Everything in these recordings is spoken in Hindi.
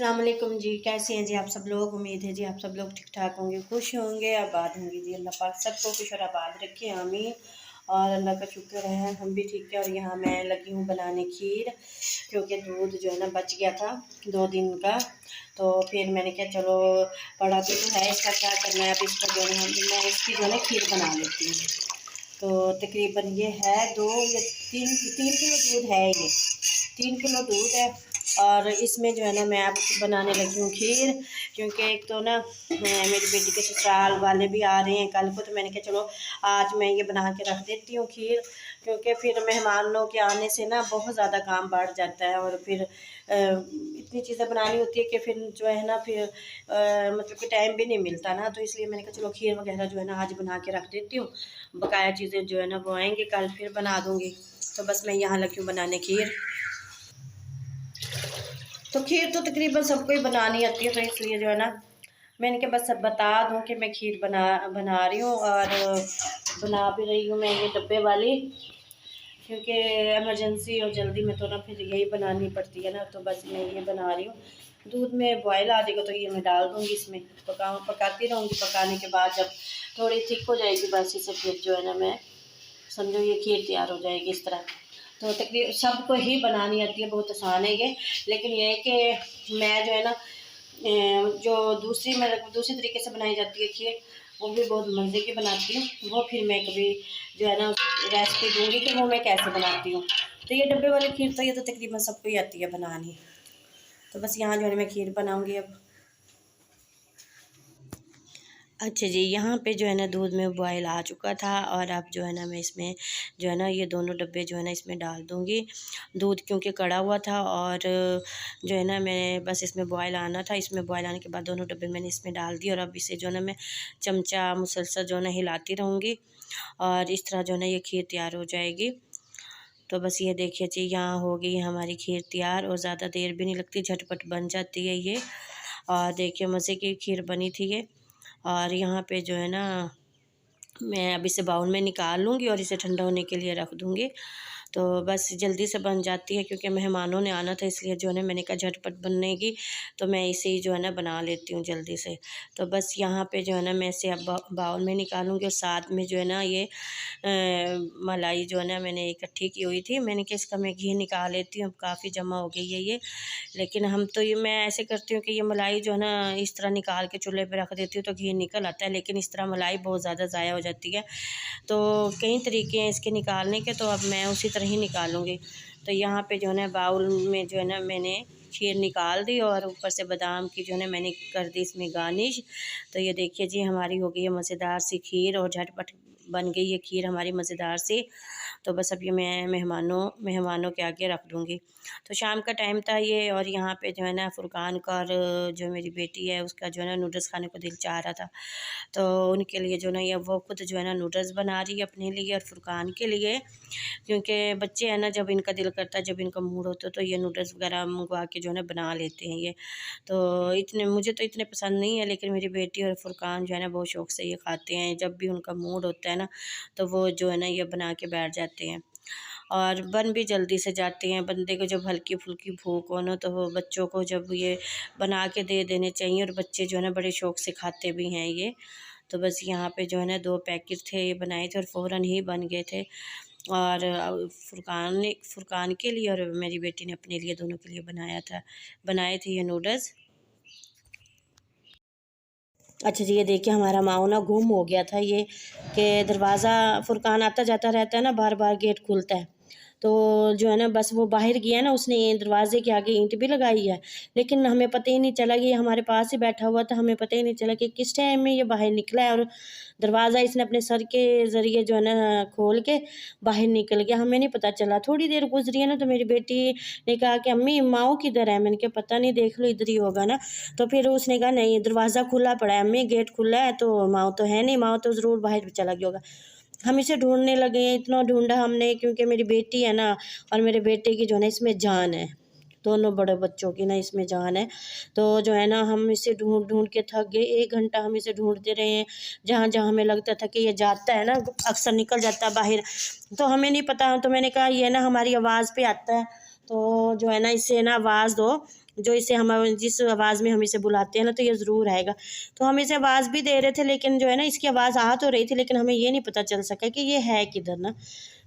अस्सलाम वालेकुम जी। कैसे हैं जी आप सब लोग। उम्मीद है जी आप सब लोग ठीक ठाक होंगे, खुश होंगे, आबाद होंगे जी। अल्लाह पाक सबको खुश और आबाद रखे, आमीन। और अल्लाह का शुक्र है हम भी ठीक है। और यहाँ मैं लगी हूँ बनाने खीर, क्योंकि दूध जो है ना बच गया था 2 दिन का। तो फिर मैंने कहा चलो पड़ा तो है, इसका क्या करना है। अब इसका जो है मैं इसकी जो है ना खीर बना लेती हूँ। तो तकरीबन ये है 2 या 3 किलो दूध है, ये 3 किलो दूध है। और इसमें जो है ना मैं अब बनाने लगी हूँ खीर, क्योंकि एक तो ना मेरी बेटी के ससुराल वाले भी आ रहे हैं कल को। तो मैंने कहा चलो आज मैं ये बना के रख देती हूँ खीर, क्योंकि फिर मेहमानों के आने से ना बहुत ज़्यादा काम बढ़ जाता है। और फिर इतनी चीज़ें बनानी होती है कि फिर जो है ना फिर मतलब कि टाइम भी नहीं मिलता ना। तो इसलिए मैंने कहा चलो खीर वगैरह जो है ना आज बना के रख देती हूँ, बकाया चीज़ें जो है ना वो आएँगे कल फिर बना दूँगी। तो बस मैं यहाँ लगी हूँ बनाने खीर। तो खीर तो तकरीबन सबको ही बनानी आती है, तो इसलिए जो है ना मैंने कहा बस अब बता दूं कि मैं खीर बना रही हूँ। और बना भी रही हूँ मैं ये डब्बे वाली, क्योंकि इमरजेंसी और जल्दी में तो ना फिर यही बनानी पड़ती है ना। तो बस मैं ये बना रही हूँ। दूध में बॉयल आ जाएगा तो ये मैं डाल दूँगी इसमें, पकाती रहूँगी। पकाने के बाद जब थोड़ी थिक हो जाएगी बस इसे फिर जो है ना मैं समझो ये खीर तैयार हो जाएगी इस तरह। तो तकरीबन सबको ही बनानी आती है, बहुत आसान है ये। लेकिन ये है कि मैं जो है ना जो दूसरी तरीके से बनाई जाती है खीर, वो भी बहुत मज़े की बनाती हूँ। वो फिर मैं कभी जो है ना रेसिपी दूँगी कि वो मैं कैसे बनाती हूँ। तो ये डब्बे वाली खीर तो ये तो तकरीबन सबको ही आती है बनानी। तो बस यहाँ जो है मैं खीर बनाऊँगी अब। अच्छा जी, यहाँ पे जो है ना दूध में बॉयल आ चुका था, और अब जो है ना मैं इसमें जो है ना ये दोनों डब्बे जो है ना इसमें डाल दूँगी। दूध क्योंकि कड़ा हुआ था, और जो है ना मैं बस इसमें बॉयल आना था। इसमें बॉयल आने के बाद दोनों डब्बे मैंने इसमें डाल दिए, और अब इसे जो है ना मैं चमचा मुसलसल जो है ना हिलाती रहूँगी, और इस तरह जो है ना ये खीर तैयार हो जाएगी। तो बस ये देखिए जी, यहाँ हो गई हमारी खीर तैयार, और ज़्यादा देर भी नहीं लगती, झटपट बन जाती है ये। और देखिए मज़े की खीर बनी थी ये। और यहाँ पे जो है ना मैं अब इसे बाउल में निकाल लूँगी और इसे ठंडा होने के लिए रख दूँगी। तो बस जल्दी से बन जाती है, क्योंकि मेहमानों ने आना था, इसलिए जो है ना मैंने कहा झटपट बनेगी तो मैं इसे ही जो है ना बना लेती हूँ जल्दी से। तो बस यहाँ पे जो है ना मैं इसे अब बाउल में निकालूँगी, और साथ में जो है ना ये मलाई जो है ना मैंने इकट्ठी की हुई थी, मैंने कहा इसका मैं घी निकाल लेती हूँ, अब काफ़ी जमा हो गई है ये। लेकिन हम तो ये मैं ऐसे करती हूँ कि ये मलाई जो है ना इस तरह निकाल के चूल्हे पे रख देती हूँ तो घी निकल आता है, लेकिन इस तरह मलाई बहुत ज़्यादा ज़ाया हो जाती है। तो कई तरीके हैं इसके निकालने के, तो अब मैं उसी तरह ही निकालूँगी। तो यहाँ पे जो है ना बाउल में जो है ना मैंने खीर निकाल दी, और ऊपर से बादाम की जो है ना मैंने कर दी इसमें गार्निश। तो ये देखिए जी हमारी हो गई है मज़ेदार सी खीर, और झटपट बन गई है खीर हमारी मज़ेदार सी। तो बस अब ये मैं मेहमानों के आगे रख दूँगी। तो शाम का टाइम था ये, और यहाँ पे जो है ना फुरकान का और जो मेरी बेटी है उसका जो है ना नूडल्स खाने को दिल चाह रहा था। तो उनके लिए जो ना ये वो खुद जो है ना नूडल्स बना रही है अपने लिए और फुरकान के लिए, क्योंकि बच्चे हैं ना जब इनका दिल करता है, जब इनका मूड होता है तो ये नूडल्स वगैरह मंगवा के जो है ना बना लेते हैं ये। तो इतने मुझे तो इतने पसंद नहीं है, लेकिन मेरी बेटी और फुरकान जो है ना बहुत शौक़ से ये खाते हैं। जब भी उनका मूड होता है ना तो वो जो है ना ये बना के बैठ जाते हैं, और बन भी जल्दी से जाते हैं। बंदे को जब हल्की फुल्की भूख हो ना तो वो बच्चों को जब ये बना के दे देने चाहिए, और बच्चे जो है ना बड़े शौक़ से खाते भी हैं ये। तो बस यहाँ पे जो है ना 2 पैकेट थे ये बनाए थे, और फ़ौरन ही बन गए थे। और फुरकान के लिए और मेरी बेटी ने अपने लिए, दोनों के लिए बनाए थे ये नूडल्स। अच्छा जी, ये देखिए हमारा माऊ ना गुम हो गया था ये, कि दरवाज़ा फुरकान आता जाता रहता है ना, बार बार गेट खुलता है। तो जो है ना बस वो बाहर गया ना, उसने दरवाज़े के आगे ईंट भी लगाई है, लेकिन हमें पता ही नहीं चला कि ये हमारे पास ही बैठा हुआ था। हमें पता ही नहीं चला कि किस टाइम में ये बाहर निकला है, और दरवाज़ा इसने अपने सर के ज़रिए जो है ना खोल के बाहर निकल गया, हमें नहीं पता चला। थोड़ी देर गुजरी है ना तो मेरी बेटी ने कहा कि अम्मी माऊ किधर है। मैंने कहा पता नहीं, देख लो इधर ही होगा ना। तो फिर उसने कहा नहीं, दरवाज़ा खुला पड़ा है अम्मी, गेट खुला है, तो माऊ तो है नहीं, माऊ तो ज़रूर बाहर चला गया होगा। हम इसे ढूंढने लगे हैं, इतना ढूंढा हमने, क्योंकि मेरी बेटी है ना और मेरे बेटे की जो है ना इसमें जान है, दोनों बड़े बच्चों की ना इसमें जान है। तो जो है ना हम इसे ढूंढ ढूंढ के थक गए, 1 घंटा हम इसे ढूंढते रहे हैं। जहाँ जहाँ हमें लगता था कि ये जाता है ना, अक्सर निकल जाता है बाहर, तो हमें नहीं पता। तो मैंने कहा ये ना हमारी आवाज़ पे आता है, तो जो है ना इसे ना आवाज़ दो, जो इसे हम जिस आवाज़ में हम इसे बुलाते हैं ना तो ये ज़रूर आएगा। तो हम इसे आवाज़ भी दे रहे थे, लेकिन जो है ना इसकी आवाज़ आ तो रही थी, लेकिन हमें ये नहीं पता चल सका कि ये है किधर ना।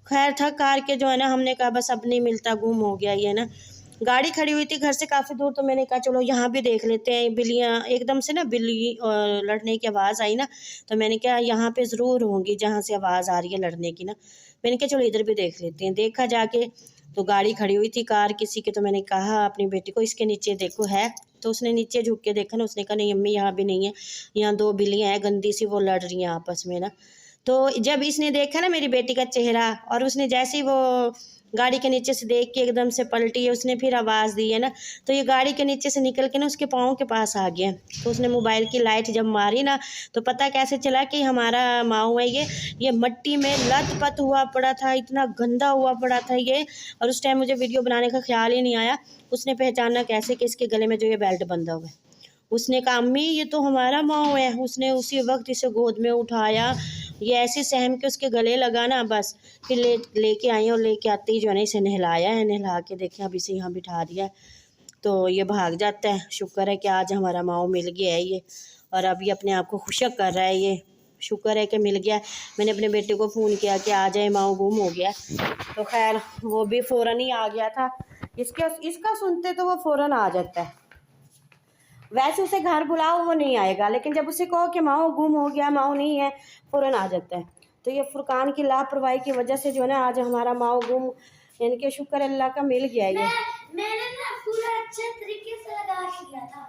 खैर थक हार के जो है ना हमने कहा बस अब नहीं मिलता, गुम हो गया ये ना। गाड़ी खड़ी हुई थी घर से काफ़ी दूर, तो मैंने कहा चलो यहाँ भी देख लेते हैं। बिल्लियाँ एकदम से ना बिल्ली लड़ने की आवाज़ आई ना, तो मैंने कहा यहाँ पे ज़रूर होंगी जहाँ से आवाज़ आ रही है लड़ने की ना। मैंने कहा चलो इधर भी देख लेते हैं। देखा जाके तो गाड़ी खड़ी हुई थी कार किसी की, तो मैंने कहा अपनी बेटी को इसके नीचे देखो है। तो उसने नीचे झुक के देखा ना, उसने कहा नहीं अम्मी यहाँ भी नहीं है, यहाँ दो बिल्लियाँ हैं गंदी सी, वो लड़ रही हैं आपस में ना। तो जब इसने देखा ना मेरी बेटी का चेहरा, और उसने जैसे ही वो गाड़ी के नीचे से देख के एकदम से पलटी है, उसने फिर आवाज़ दी है ना, तो ये गाड़ी के नीचे से निकल के ना उसके पाँव के पास आ गया। तो उसने मोबाइल की लाइट जब मारी ना, तो पता कैसे चला कि हमारा माऊ है ये मट्टी में लत-पत हुआ पड़ा था, इतना गंदा हुआ पड़ा था ये। और उस टाइम मुझे वीडियो बनाने का ख़्याल ही नहीं आया। उसने पहचाना कैसे कि इसके गले में जो ये बेल्ट बंधा हुआ है। उसने कहा अम्मी ये तो हमारा माऊ है। उसने उसी वक्त इसे गोद में उठाया, ये ऐसे सहम के उसके गले लगा ना, बस फिर लेके आई, और लेके आते ही जो है ना इसे नहलाया है। नहला के देखें अब इसे यहाँ बिठा दिया है, तो ये भाग जाता है। शुक्र है कि आज हमारा माऊ मिल गया है ये, और अब ये अपने आप को खुशक कर रहा है। ये शुक्र है कि मिल गया। मैंने अपने बेटे को फ़ोन किया कि आ जाए, माऊ गुम हो गया। तो खैर वो भी फ़ौरन ही आ गया था। इसका सुनते तो वो फ़ौरन आ जाता है। वैसे उसे घर बुलाओ वो नहीं आएगा, लेकिन जब उसे कहो कि माओ गुम हो गया, माओ नहीं है, फ़ौरन आ जाता है। तो ये फुरकान की लापरवाही की वजह से जो है ना आज हमारा माओ गुम, यानी कि शुक्र अल्लाह का मिल गया ये। मैंने ना पूरा अच्छे तरीके से लगा लिया था।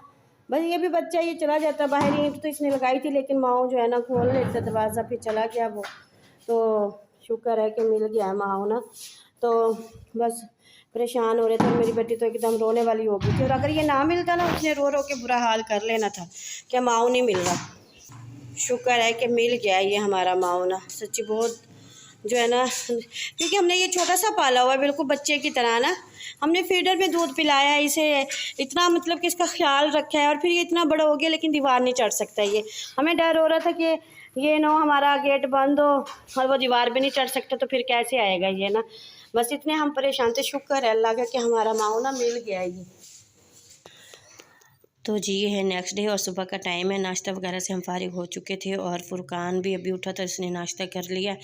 बस ये भी बच्चा ये चला जाता बाहर, ही तो इसने लगाई थी, लेकिन माओ जो है ना खोल लेता दरवाज़ा, फिर चला गया वो। तो शुक्र है कि मिल गया है माओ ना। तो बस परेशान हो रहे थे। मेरी बेटी तो एकदम रोने वाली हो गई थी, और अगर ये ना मिलता ना उसने रो रो के बुरा हाल कर लेना था कि माऊ नहीं मिल रहा। शुक्र है कि मिल गया ये हमारा माऊ ना, सच्ची बहुत जो है ना, क्योंकि हमने ये छोटा सा पाला हुआ है बिल्कुल बच्चे की तरह ना। हमने फीडर में दूध पिलाया है इसे, इतना मतलब कि इसका ख्याल रखा है, और फिर ये इतना बड़ा हो गया लेकिन दीवार नहीं चढ़ सकता ये। हमें डर हो रहा था कि ये ना हमारा गेट बंद हो और वो दीवार भी नहीं चढ़ सकता, तो फिर कैसे आएगा ये ना। बस इतने हम परेशान थे। शुक्र है अल्लाह का कि हमारा माऊ ना मिल गया ये। तो जी ये है नेक्स्ट डे, और सुबह का टाइम है, नाश्ता वगैरह से हम फारिग हो चुके थे, और फुरकान भी अभी उठा था, उसने नाश्ता कर लिया।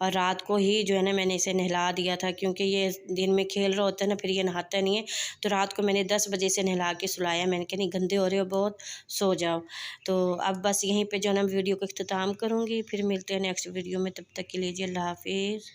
और रात को ही जो है ना मैंने इसे नहला दिया था, क्योंकि ये दिन में खेल रहा होता है ना, फिर ये नहाता नहीं है। तो रात को मैंने 10 बजे से नहला के सुलाया। मैंने कहा नहीं गंदे हो रहे हो बहुत, सो जाओ। तो अब बस यहीं पर जो है ना वीडियो को इख्तिताम करूँगी, फिर मिलते हैं नेक्स्ट वीडियो में। तब तक के लिए जी अल्लाह हाफिज़।